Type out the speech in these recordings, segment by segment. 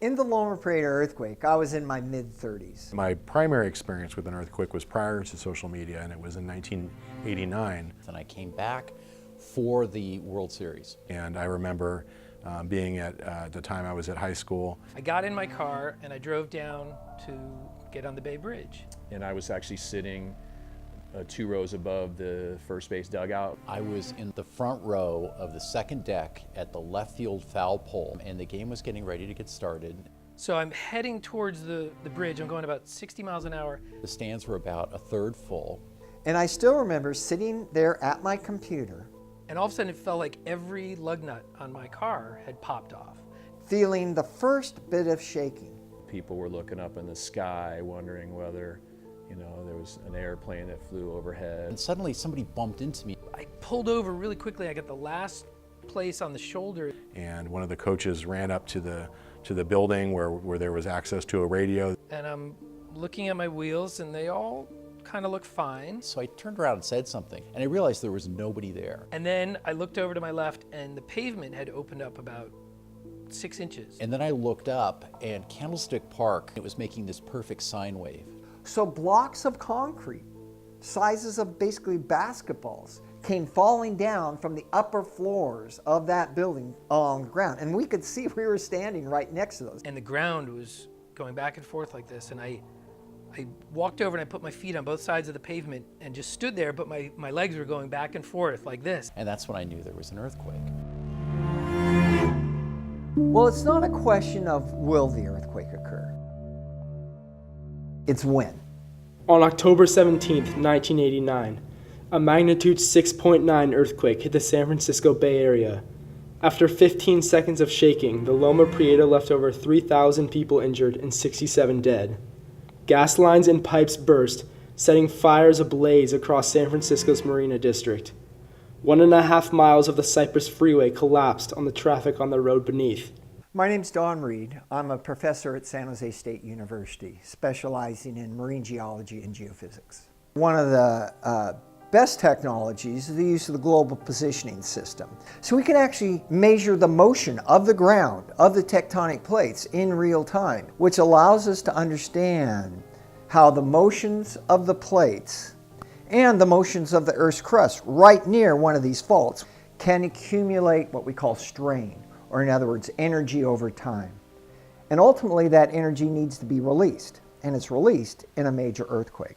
In the Loma Prieta earthquake, I was in my mid-30s. My primary experience with an earthquake was prior to social media, and it was in 1989. And I came back for the World Series. And I remember being at the time I was at high school. I got in my car and I drove down to get on the Bay Bridge. And I was actually sitting 2 rows above the first base dugout. I was in the front row of the second deck at the left field foul pole, and the game was getting ready to get started. So I'm heading towards the bridge. I'm going about 60 miles an hour. The stands were about a third full. And I still remember sitting there at my computer, And all of a sudden it felt like every lug nut on my car had popped off. feeling the first bit of shaking. People were looking up in the sky, wondering whether, there was an airplane that flew overhead. And suddenly somebody bumped into me. I pulled over really quickly. I got the last place on the shoulder. And one of the coaches ran up to the building where there was access to a radio. And I'm looking at my wheels and they all kind of look fine. So I turned around and said something, and I realized there was nobody there. And then I looked over to my left and the pavement had opened up about 6 inches. And then I looked up, and Candlestick Park, it was making this perfect sine wave. So blocks of concrete, sizes of basically basketballs, came falling down from the upper floors of that building along the ground. And we could see we were standing right next to those. And the ground was going back and forth like this. And I walked over and I put my feet on both sides of the pavement and just stood there, but my legs were going back and forth like this. And that's when I knew there was an earthquake. Well, it's not a question of will the earthquake occur. It's when. On October 17, 1989, a magnitude 6.9 earthquake hit the San Francisco Bay Area. After 15 seconds of shaking, the Loma Prieta left over 3,000 people injured and 67 dead. Gas lines and pipes burst, setting fires ablaze across San Francisco's Marina District. 1.5 miles of the Cypress Freeway collapsed on the traffic on the road beneath. My name's Don Reed. I'm a professor at San Jose State University, specializing in marine geology and geophysics. One of the best technologies is the use of the global positioning system. So we can actually measure the motion of the ground, of the tectonic plates in real time, which allows us to understand how the motions of the plates and the motions of the Earth's crust right near one of these faults can accumulate what we call strain, or in other words, energy over time. And ultimately that energy needs to be released, and it's released in a major earthquake.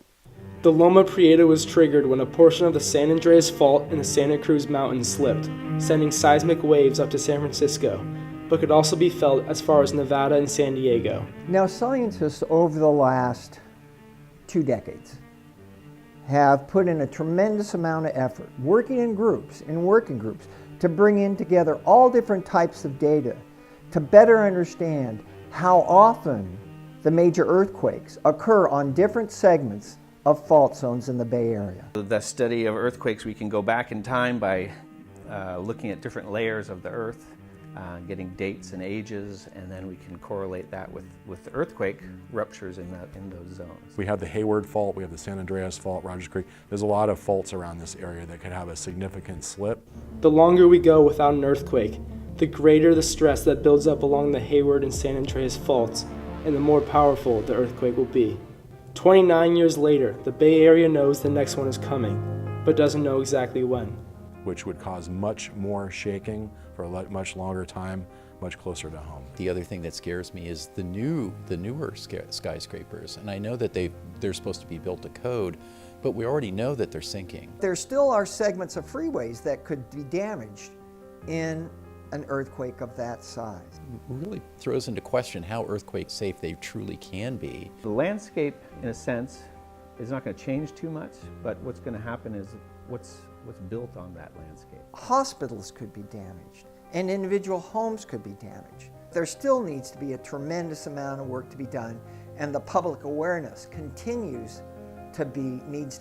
The Loma Prieta was triggered when a portion of the San Andreas Fault in the Santa Cruz Mountains slipped, sending seismic waves up to San Francisco, but could also be felt as far as Nevada and San Diego. Now, scientists over the last 2 decades have put in a tremendous amount of effort, working in working groups, to bring in together all different types of data to better understand how often the major earthquakes occur on different segments of fault zones in the Bay Area. The study of earthquakes, we can go back in time by looking at different layers of the Earth, getting dates and ages, and then we can correlate that with the earthquake ruptures in those zones. We have the Hayward Fault, we have the San Andreas Fault, Rogers Creek. There's a lot of faults around this area that could have a significant slip. The longer we go without an earthquake, the greater the stress that builds up along the Hayward and San Andreas faults, and the more powerful the earthquake will be. 29 years later, the Bay Area knows the next one is coming, but doesn't know exactly when. Which would cause much more shaking for a much longer time, much closer to home. The other thing that scares me is the newer skyscrapers. And I know that they're supposed to be built to code, but we already know that they're sinking. There still are segments of freeways that could be damaged in an earthquake of that size. It really throws into question how earthquake safe they truly can be. The landscape, in a sense, is not going to change too much, but what's going to happen is what's built on that landscape. Hospitals could be damaged, and individual homes could be damaged. There still needs to be a tremendous amount of work to be done, and the public awareness needs to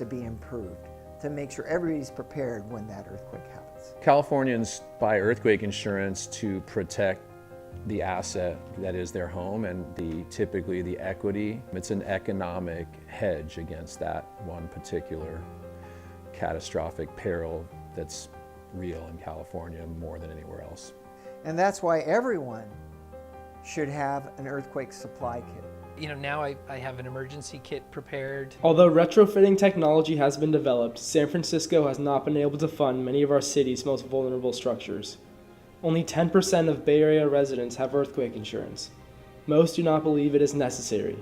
be improved to make sure everybody's prepared when that earthquake happens. Californians buy earthquake insurance to protect the asset that is their home and typically the equity. It's an economic hedge against that one particular catastrophic peril that's real in California more than anywhere else. And that's why everyone should have an earthquake supply kit. You know, now I have an emergency kit prepared. Although retrofitting technology has been developed, San Francisco has not been able to fund many of our city's most vulnerable structures. Only 10% of Bay Area residents have earthquake insurance. Most do not believe it is necessary.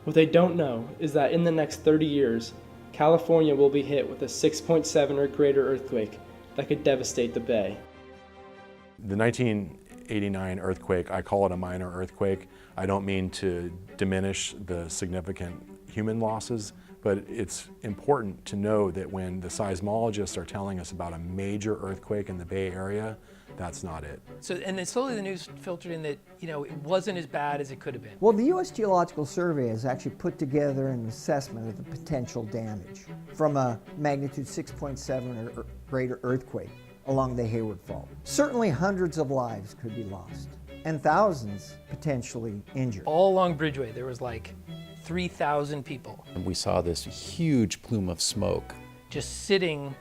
What they don't know is that in the next 30 years, California will be hit with a 6.7 or greater earthquake that could devastate the Bay. The 1989 earthquake, I call it a minor earthquake. I don't mean to diminish the significant human losses, but it's important to know that when the seismologists are telling us about a major earthquake in the Bay Area, that's not it. So, and then slowly the news filtered in that, you know, it wasn't as bad as it could have been. Well, the U.S. Geological Survey has actually put together an assessment of the potential damage from a magnitude 6.7 or greater earthquake along the Hayward Fault. Certainly hundreds of lives could be lost and thousands potentially injured. All along Bridgeway, there was like 3,000 people And we saw this huge plume of smoke. just sitting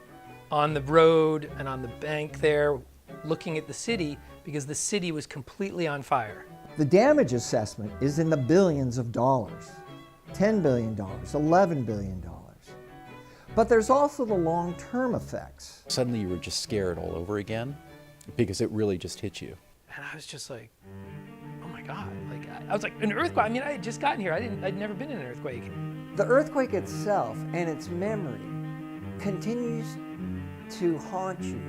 on the road and on the bank there, looking at the city because the city was completely on fire. The damage assessment is in the billions of dollars, $10 billion, $11 billion. But there's also the long-term effects. Suddenly you were just scared all over again because it really just hit you. And I was just like, oh my God. Like, I was like, an earthquake? I mean, I had just gotten here. I'd never been in an earthquake. The earthquake itself and its memory continues to haunt you.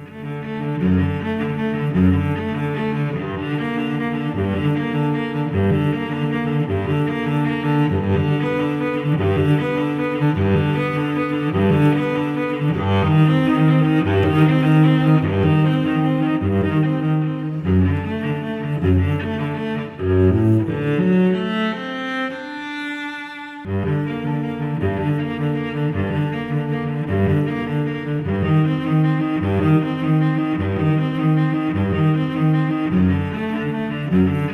Thank you.